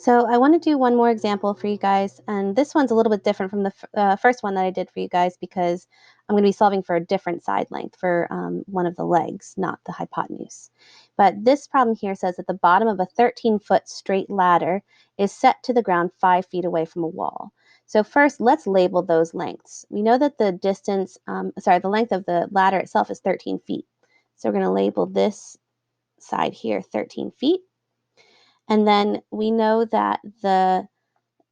So I want to do one more example for you guys, and this one's a little bit different from the first one that I did for you guys because I'm going to be solving for a different side length for one of the legs, not the hypotenuse. But this problem here says that the bottom of a 13-foot straight ladder is set to the ground 5 feet away from a wall. So first, let's label those lengths. We know that the the length of the ladder itself is 13 feet. So we're going to label this side here 13 feet. And then we know that the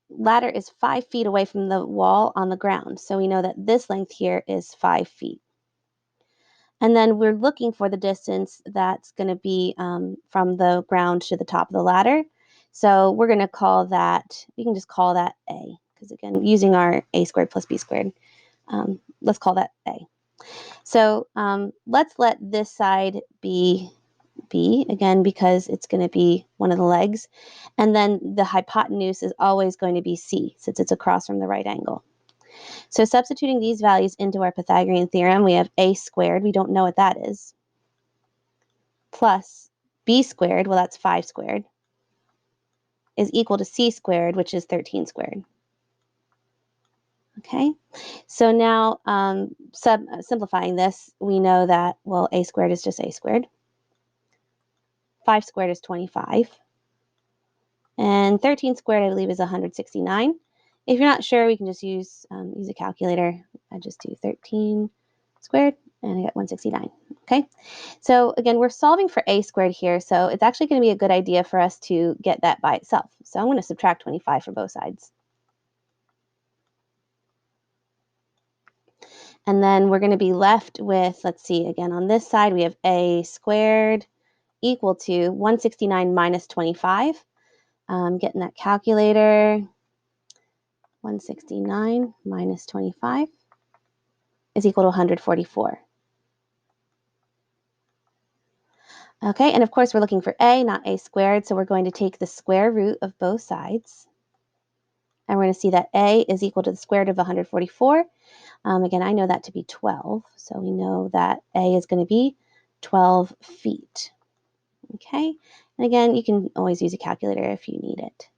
ladder is 5 feet away from the wall on the ground. So we know that this length here is 5 feet. And then we're looking for the distance that's going to be from the ground to the top of the ladder. So we're going to call that, we can just call that A. Because again, using our A squared plus B squared, let's call that A. So let's let this side be B, again, because it's going to be one of the legs. And then the hypotenuse is always going to be C, since it's across from the right angle. So substituting these values into our Pythagorean theorem, we have A squared, we don't know what that is, plus B squared, well, that's 5 squared, is equal to C squared, which is 13 squared. Okay, so now simplifying this, we know that, well, A squared is just A squared. 5 squared is 25. And 13 squared, I believe, is 169. If you're not sure, we can just use a calculator. I just do 13 squared, and I get 169. Okay, so again, we're solving for A squared here, so it's actually going to be a good idea for us to get that by itself. So I'm going to subtract 25 from both sides. And then we're going to be left with, let's see, again, on this side, we have A squared equal to 169 minus 25. Getting that calculator. 169 minus 25 is equal to 144. Okay, and of course we're looking for A, not A squared, so we're going to take the square root of both sides. And we're going to see that A is equal to the square root of 144. Again, I know that to be 12, so we know that A is going to be 12 feet. Okay, and again, you can always use a calculator if you need it.